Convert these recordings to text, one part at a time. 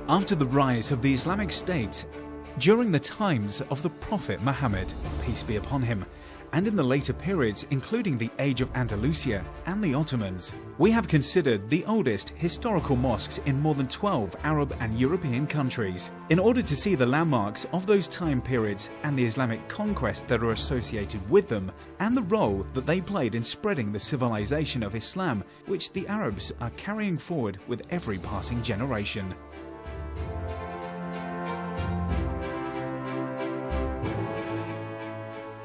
After the rise of the Islamic State, during the times of the Prophet Muhammad, peace be upon him, and in the later periods including the Age of Andalusia and the Ottomans, we have considered the oldest historical mosques in more than 12 Arab and European countries. In order to see the landmarks of those time periods and the Islamic conquest that are associated with them, and the role that they played in spreading the civilization of Islam, which the Arabs are carrying forward with every passing generation.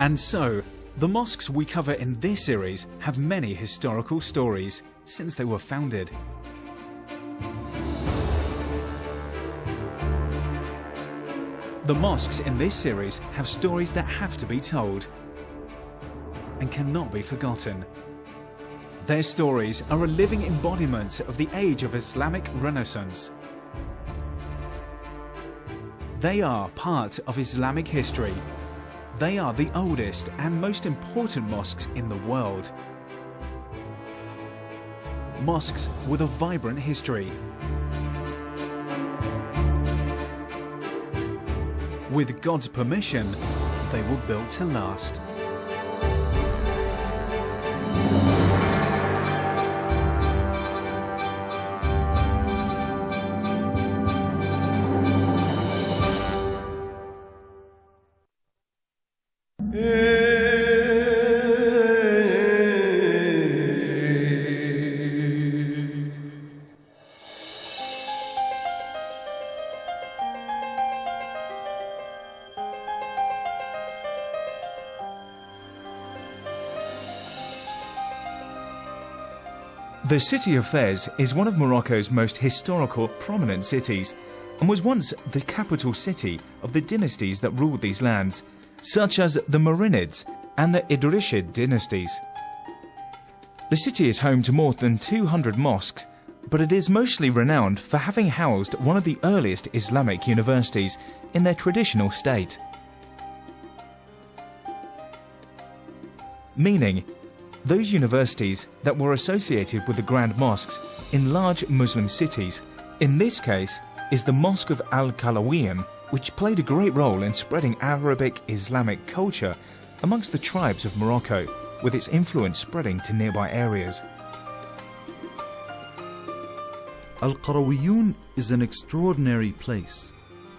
And so, the mosques we cover in this series have many historical stories since they were founded. The mosques in this series have stories that have to be told and cannot be forgotten. Their stories are a living embodiment of the age of Islamic Renaissance. They are part of Islamic history. They are the oldest and most important mosques in the world. Mosques with a vibrant history. With God's permission, they were built to last. The city of Fez is one of Morocco's most historical, prominent cities, and was once the capital city of the dynasties that ruled these lands, such as the Marinids and the Idrishid dynasties. The city is home to more than 200 mosques, but it is mostly renowned for having housed one of the earliest Islamic universities in their traditional state. Meaning, those universities that were associated with the grand mosques in large Muslim cities. In this case is the Mosque of Al-Qalawiyyin, which played a great role in spreading Arabic Islamic culture amongst the tribes of Morocco, with its influence spreading to nearby areas. Al-Qalawiyyin is an extraordinary place,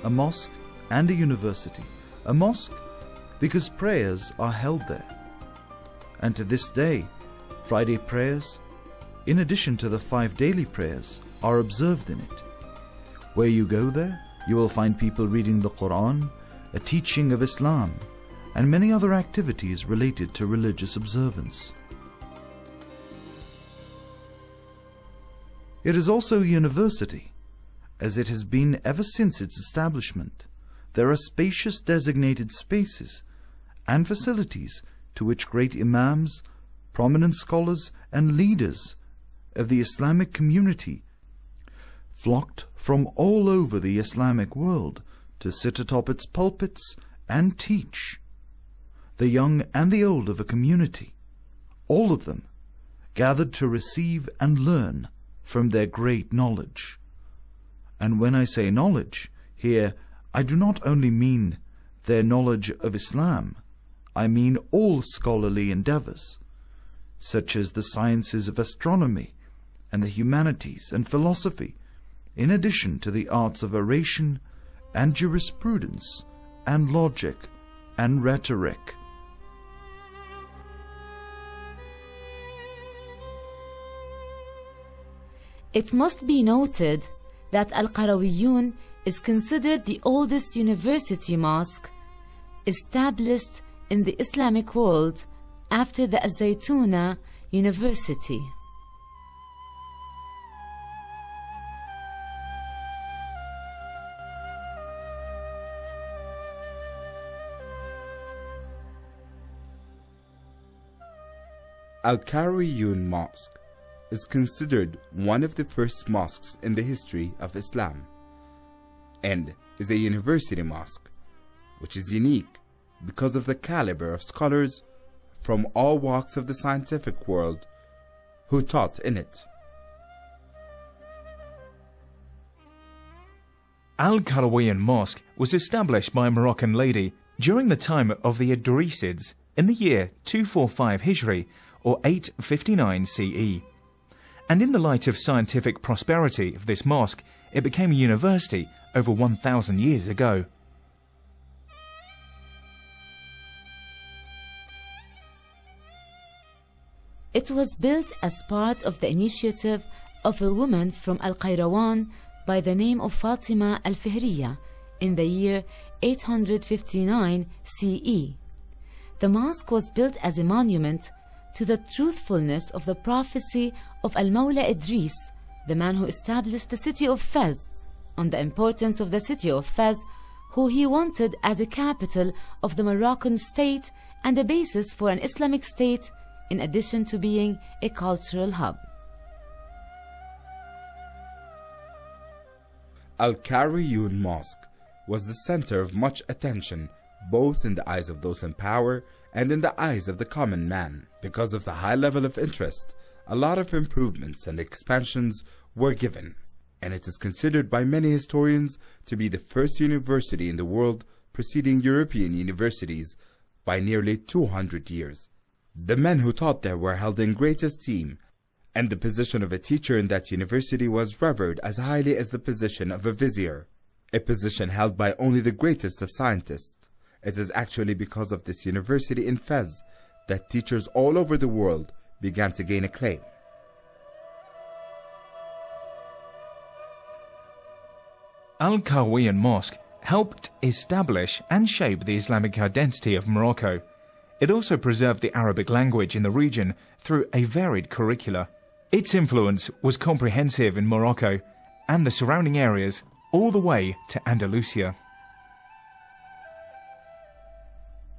a mosque and a university. A mosque because prayers are held there. And to this day, Friday prayers, in addition to the 5 daily prayers, are observed in it. Where you go there, you will find people reading the Quran, a teaching of Islam, and many other activities related to religious observance. It is also a university, as it has been ever since its establishment. There are spacious designated spaces and facilities to which great imams, prominent scholars and leaders of the Islamic community flocked from all over the Islamic world to sit atop its pulpits and teach. The young and the old of a community, all of them, gathered to receive and learn from their great knowledge. And when I say knowledge, here I do not only mean their knowledge of Islam, I mean all scholarly endeavors, such as the sciences of astronomy and the humanities and philosophy, in addition to the arts of oration and jurisprudence and logic and rhetoric. It must be noted that Al-Qalawiyyin is considered the oldest university mosque established in the Islamic world after the Zaytuna University. Al-Qalawiyyin Mosque is considered one of the first mosques in the history of Islam and is a university mosque, which is unique because of the caliber of scholars from all walks of the scientific world who taught in it. Al-Qarawiyyin Mosque was established by a Moroccan lady during the time of the Idrisids in the year 245 Hijri or 859 CE. And in the light of scientific prosperity of this mosque, it became a university over 1,000 years ago. It was built as part of the initiative of a woman from Al-Qayrawan by the name of Fatima al-Fihriya in the year 859 CE. The mosque was built as a monument to the truthfulness of the prophecy of Al-Mawla Idris, the man who established the city of Fez, on the importance of the city of Fez, who he wanted as a capital of the Moroccan state and a basis for an Islamic state, in addition to being a cultural hub. Al-Qarawiyyin Mosque was the center of much attention, both in the eyes of those in power and in the eyes of the common man. Because of the high level of interest, a lot of improvements and expansions were given, and it is considered by many historians to be the first university in the world preceding European universities by nearly 200 years. The men who taught there were held in great esteem, and the position of a teacher in that university was revered as highly as the position of a vizier, a position held by only the greatest of scientists. It is actually because of this university in Fez that teachers all over the world began to gain acclaim. Al-Qarawiyyin Mosque helped establish and shape the Islamic identity of Morocco. It also preserved the Arabic language in the region through a varied curricula. Its influence was comprehensive in Morocco and the surrounding areas all the way to Andalusia.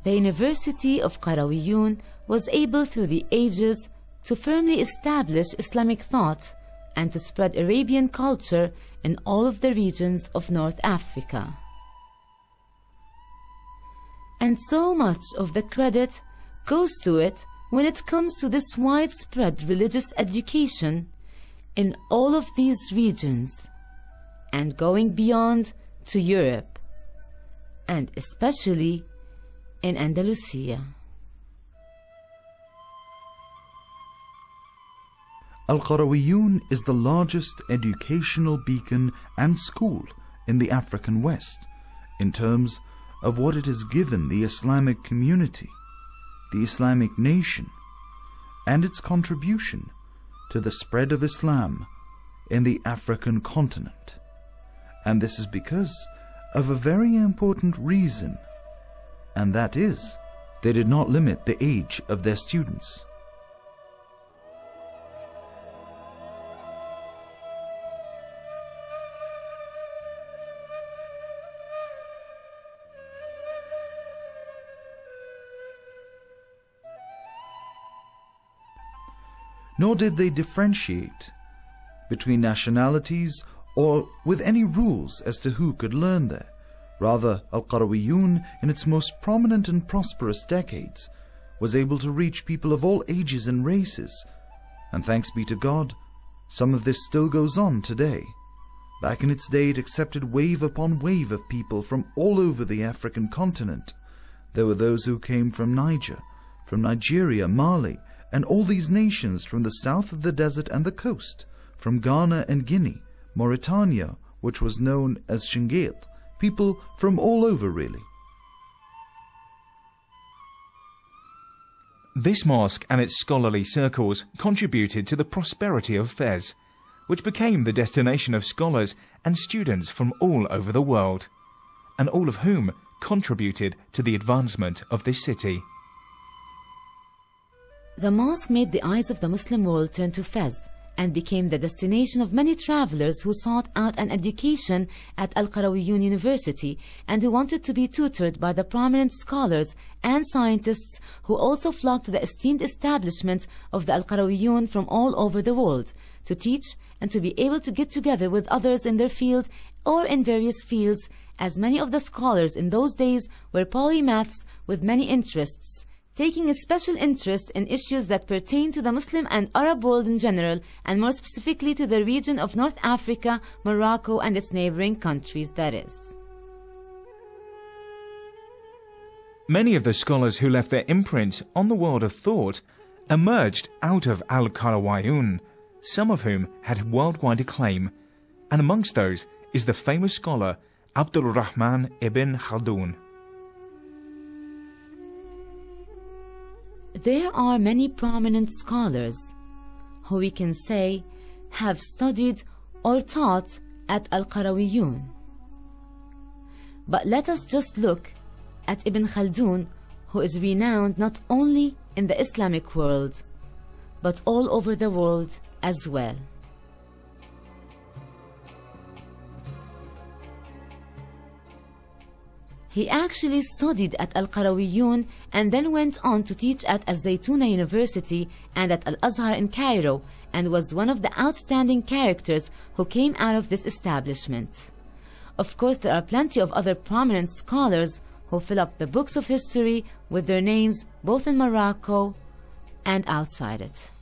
The University of Qarawiyyin was able through the ages to firmly establish Islamic thought and to spread Arabian culture in all of the regions of North Africa. And so much of the credit goes to it when it comes to this widespread religious education in all of these regions and going beyond to Europe, and especially in Andalusia. Al-Qarawiyyin is the largest educational beacon and school in the African West in terms of what it has given the Islamic community, the Islamic nation, and its contribution to the spread of Islam in the African continent. And this is because of a very important reason, and that is, they did not limit the age of their students. Nor did they differentiate between nationalities or with any rules as to who could learn there. Rather, Al-Qarawiyyin, in its most prominent and prosperous decades, was able to reach people of all ages and races. And thanks be to God, some of this still goes on today. Back in its day, it accepted wave upon wave of people from all over the African continent. There were those who came from Niger, from Nigeria, Mali, and all these nations from the south of the desert and the coast, from Ghana and Guinea, Mauritania, which was known as Shingail, people from all over really. This mosque and its scholarly circles contributed to the prosperity of Fez, which became the destination of scholars and students from all over the world, and all of whom contributed to the advancement of this city. The mosque made the eyes of the Muslim world turn to Fez and became the destination of many travelers who sought out an education at Al-Qarawiyyin University and who wanted to be tutored by the prominent scholars and scientists who also flocked to the esteemed establishment of the Al-Qarawiyyin from all over the world to teach and to be able to get together with others in their field or in various fields, as many of the scholars in those days were polymaths with many interests, taking a special interest in issues that pertain to the Muslim and Arab world in general, and more specifically to the region of North Africa, Morocco, and its neighboring countries, that is. Many of the scholars who left their imprint on the world of thought emerged out of Al-Qarawiyun, some of whom had worldwide acclaim, and amongst those is the famous scholar Abdul Rahman ibn Khaldun. There are many prominent scholars who we can say have studied or taught at Al-Qarawiyun. But let us just look at Ibn Khaldun, who is renowned not only in the Islamic world, but all over the world as well. He actually studied at Al-Qarawiyun and then went on to teach at Al-Zaytuna University and at Al-Azhar in Cairo, and was one of the outstanding characters who came out of this establishment. Of course, there are plenty of other prominent scholars who fill up the books of history with their names both in Morocco and outside it.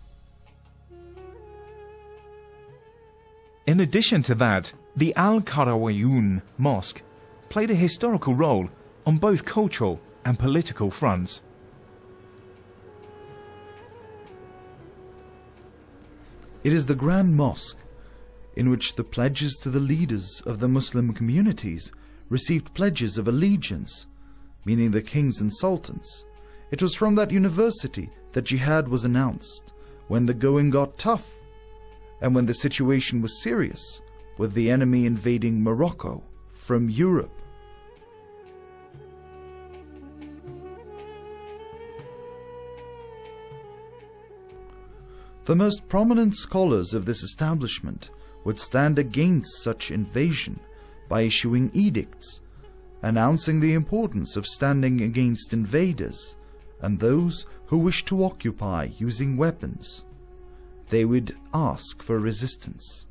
In addition to that, the Al-Qarawiyun Mosque played a historical role on both cultural and political fronts. It is the Grand Mosque in which the pledges to the leaders of the Muslim communities received pledges of allegiance, meaning the kings and sultans. It was from that university that jihad was announced when the going got tough and when the situation was serious, with the enemy invading Morocco from Europe. The most prominent scholars of this establishment would stand against such invasion by issuing edicts, announcing the importance of standing against invaders and those who wish to occupy using weapons. They would ask for resistance.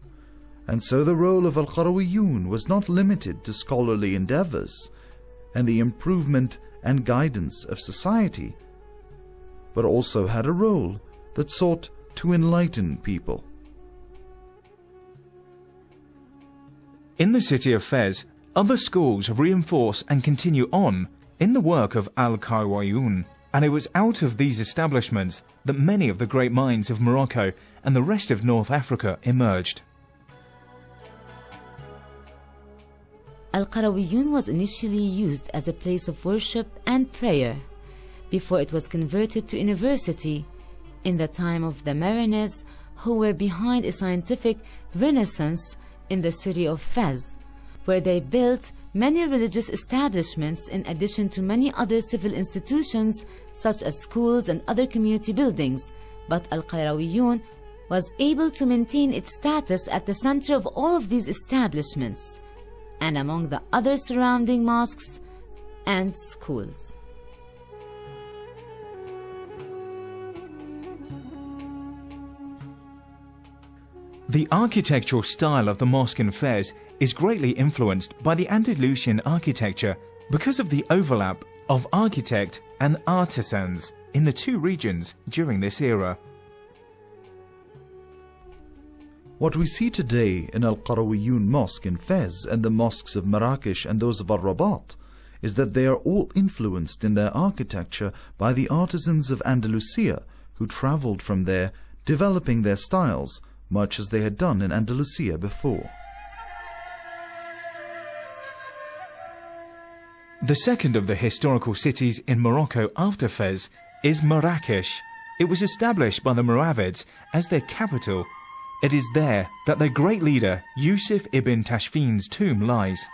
And so the role of Al-Qarawiyun was not limited to scholarly endeavors and the improvement and guidance of society, but also had a role that sought to enlighten people. In the city of Fez, other schools reinforce and continue on in the work of Al-Qarawiyun, and it was out of these establishments that many of the great minds of Morocco and the rest of North Africa emerged. Al-Qarawiyun was initially used as a place of worship and prayer before it was converted to university in the time of the Mariners, who were behind a scientific renaissance in the city of Fez, where they built many religious establishments in addition to many other civil institutions such as schools and other community buildings. But Al-Qarawiyun was able to maintain its status at the center of all of these establishments and among the other surrounding mosques and schools. The architectural style of the mosque in Fez is greatly influenced by the Andalusian architecture because of the overlap of architect and artisans in the two regions during this era. What we see today in Al-Qarawiyun Mosque in Fez and the mosques of Marrakesh and those of Al-Rabat is that they are all influenced in their architecture by the artisans of Andalusia who traveled from there, developing their styles much as they had done in Andalusia before. The second of the historical cities in Morocco after Fez is Marrakesh. It was established by the Moravids as their capital. It is there that their great leader Yusuf ibn Tashfin's tomb lies.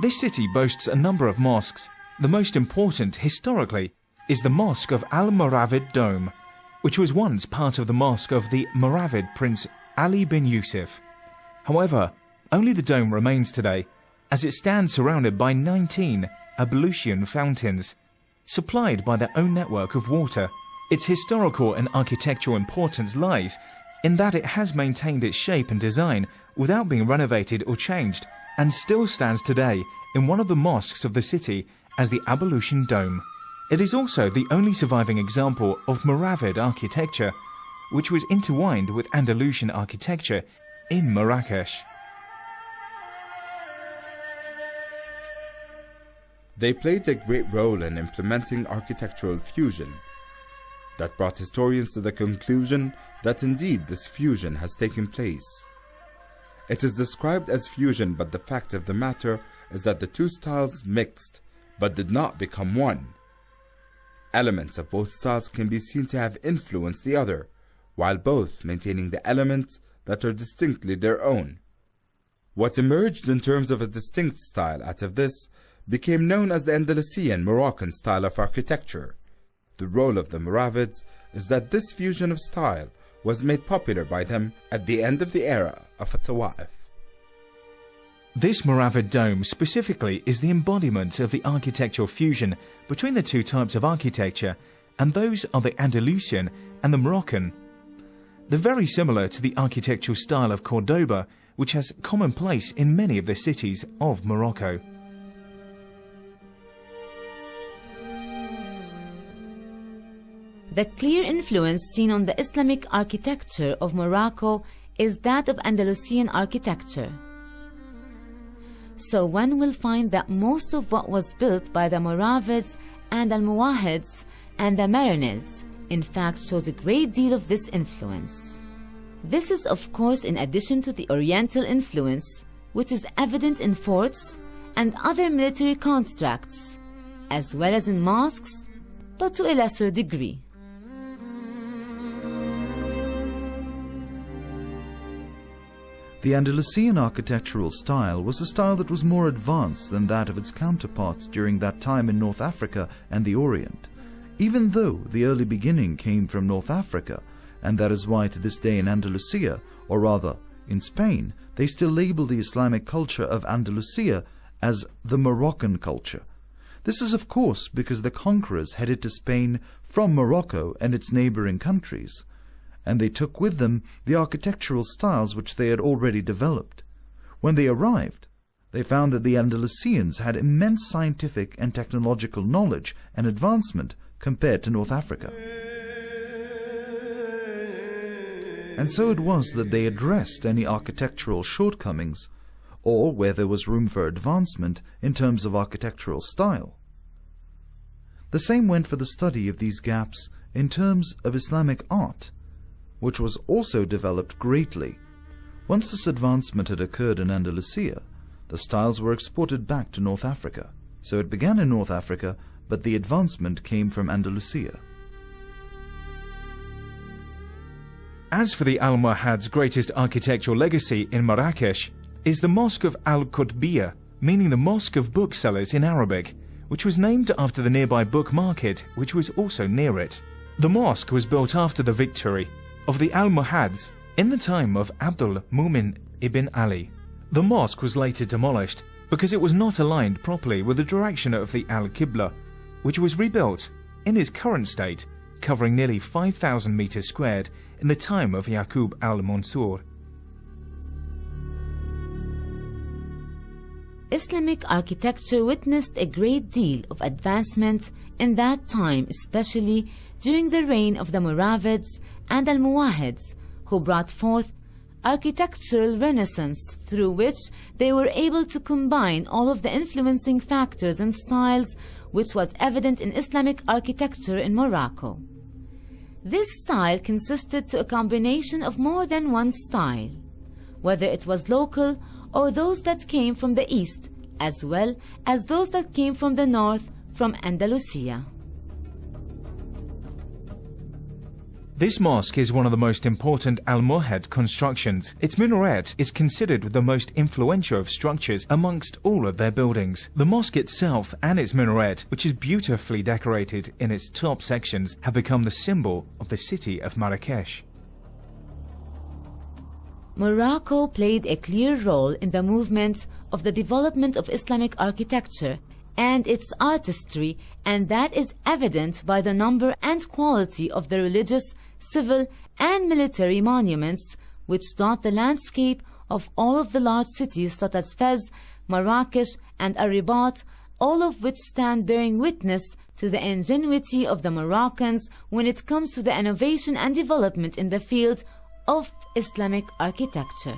This city boasts a number of mosques. The most important historically is the Mosque of Al-Moravid Dome, which was once part of the mosque of the Moravid Prince Ali bin Yusuf. However, only the dome remains today, as it stands surrounded by 19 ablution fountains, supplied by their own network of water. Its historical and architectural importance lies in that it has maintained its shape and design without being renovated or changed, and still stands today in one of the mosques of the city as the Ablution Dome. It is also the only surviving example of Moravid architecture, which was intertwined with Andalusian architecture in Marrakesh. They played a great role in implementing architectural fusion that brought historians to the conclusion that indeed this fusion has taken place. It is described as fusion, but the fact of the matter is that the two styles mixed but did not become one. Elements of both styles can be seen to have influenced the other, while both maintaining the elements that are distinctly their own. What emerged in terms of a distinct style out of this became known as the Andalusian Moroccan style of architecture. The role of the Moravids is that this fusion of style was made popular by them at the end of the era of Tawa'if. This Moravid dome specifically is the embodiment of the architectural fusion between the two types of architecture, and those are the Andalusian and the Moroccan. They're very similar to the architectural style of Cordoba, which has commonplace in many of the cities of Morocco. The clear influence seen on the Islamic architecture of Morocco is that of Andalusian architecture. So one will find that most of what was built by the Moravids and Almohads and the Marinids in fact shows a great deal of this influence. This is of course in addition to the Oriental influence, which is evident in forts and other military constructs, as well as in mosques, but to a lesser degree. The Andalusian architectural style was a style that was more advanced than that of its counterparts during that time in North Africa and the Orient, even though the early beginning came from North Africa, and that is why to this day in Andalusia, or rather in Spain, they still label the Islamic culture of Andalusia as the Moroccan culture. This is of course because the conquerors headed to Spain from Morocco and its neighboring countries, and they took with them the architectural styles which they had already developed. When they arrived, they found that the Andalusians had immense scientific and technological knowledge and advancement compared to North Africa. And so it was that they addressed any architectural shortcomings, or where there was room for advancement in terms of architectural style. The same went for the study of these gaps in terms of Islamic art, which was also developed greatly. Once this advancement had occurred in Andalusia, the styles were exported back to North Africa. So it began in North Africa, but the advancement came from Andalusia. As for the Almohad's greatest architectural legacy in Marrakesh is the Mosque of Al-Qutbiyya, meaning the Mosque of Booksellers in Arabic, which was named after the nearby book market, which was also near it. The mosque was built after the victory of the Almohads in the time of Abdul Mumin ibn Ali. The mosque was later demolished because it was not aligned properly with the direction of the Al-Qibla, which was rebuilt in its current state, covering nearly 5,000 meters squared in the time of Yaqub al-Mansur. Islamic architecture witnessed a great deal of advancement in that time, especially during the reign of the Moravids and Almohads, who brought forth architectural renaissance through which they were able to combine all of the influencing factors and styles which was evident in Islamic architecture in Morocco. This style consisted to a combination of more than one style, whether it was local or those that came from the east, as well as those that came from the north, from Andalusia. This mosque is one of the most important Almohad constructions. Its minaret is considered the most influential of structures amongst all of their buildings. The mosque itself and its minaret, which is beautifully decorated in its top sections, have become the symbol of the city of Marrakesh. Morocco played a clear role in the movement of the development of Islamic architecture and its artistry, and that is evident by the number and quality of the religious, civil, and military monuments which dot the landscape of all of the large cities such as Fez, Marrakesh, and Rabat, all of which stand bearing witness to the ingenuity of the Moroccans when it comes to the innovation and development in the field of Islamic architecture.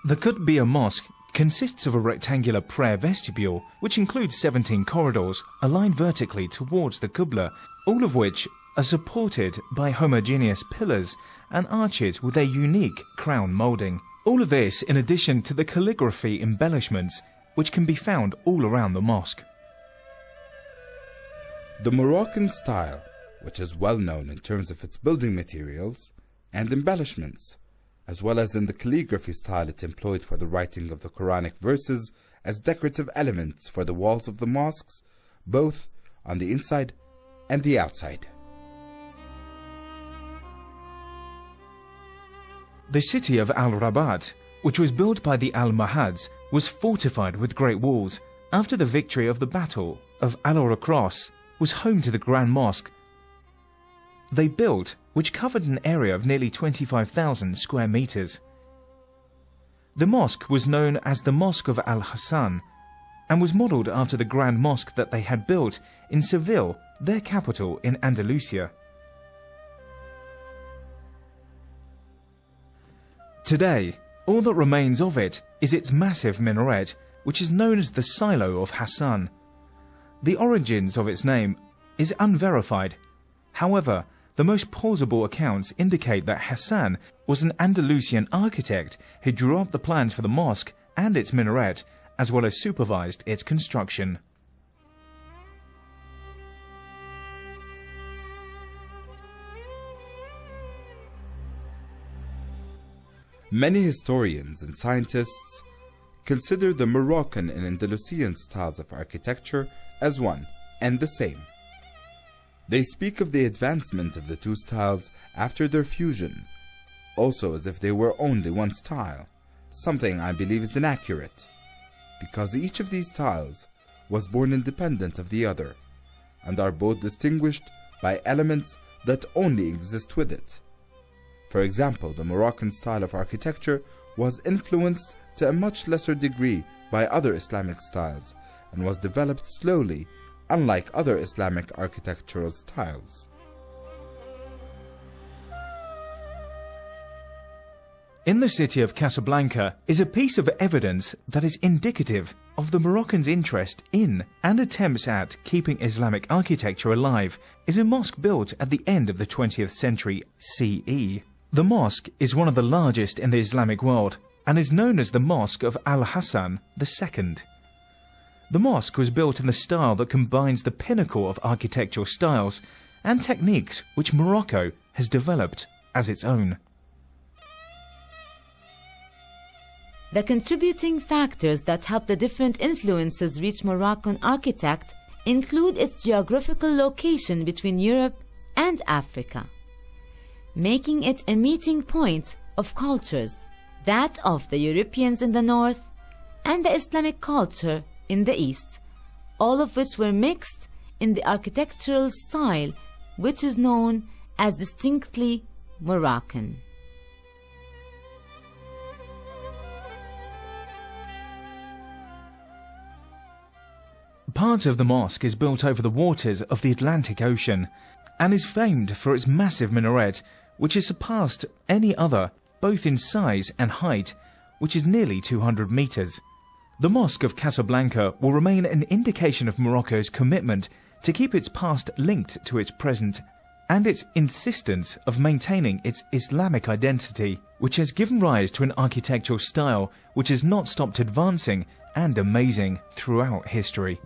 The Qutbiyya Mosque consists of a rectangular prayer vestibule which includes 17 corridors aligned vertically towards the Qibla, all of which are supported by homogeneous pillars and arches with their unique crown moulding. All of this in addition to the calligraphy embellishments which can be found all around the mosque. The Moroccan style, which is well known in terms of its building materials and embellishments, as well as in the calligraphy style it employed for the writing of the Quranic verses as decorative elements for the walls of the mosques, both on the inside and the outside. The city of Al-Rabat, which was built by the Almohads, was fortified with great walls. After the victory of the Battle of Al-Rakras was home to the Grand Mosque they built, which covered an area of nearly 25,000 square meters. The mosque was known as the Mosque of Al-Hassan and was modeled after the Grand Mosque that they had built in Seville, their capital in Andalusia. Today, all that remains of it is its massive minaret, which is known as the Silo of Hassan. The origins of its name is unverified. However, the most plausible accounts indicate that Hassan was an Andalusian architect who drew up the plans for the mosque and its minaret, as well as supervised its construction. Many historians and scientists consider the Moroccan and Andalusian styles of architecture as one and the same. They speak of the advancement of the two styles after their fusion, also as if they were only one style, something I believe is inaccurate, because each of these styles was born independent of the other, and are both distinguished by elements that only exist with it. For example, the Moroccan style of architecture was influenced to a much lesser degree by other Islamic styles, and was developed slowly, unlike other Islamic architectural styles. In the city of Casablanca is a piece of evidence that is indicative of the Moroccans' interest in and attempts at keeping Islamic architecture alive. Is a mosque built at the end of the 20th century CE. The mosque is one of the largest in the Islamic world and is known as the Mosque of Al-Hassan II. The mosque was built in the style that combines the pinnacle of architectural styles and techniques which Morocco has developed as its own. The contributing factors that help the different influences reach Moroccan architect include its geographical location between Europe and Africa, making it a meeting point of cultures, that of the Europeans in the north and the Islamic culture in the east, all of which were mixed in the architectural style which is known as distinctly Moroccan. Part of the mosque is built over the waters of the Atlantic Ocean and is famed for its massive minaret, which has surpassed any other both in size and height, which is nearly 200 meters. The Mosque of Casablanca will remain an indication of Morocco's commitment to keep its past linked to its present and its insistence of maintaining its Islamic identity, which has given rise to an architectural style which has not stopped advancing and amazing throughout history.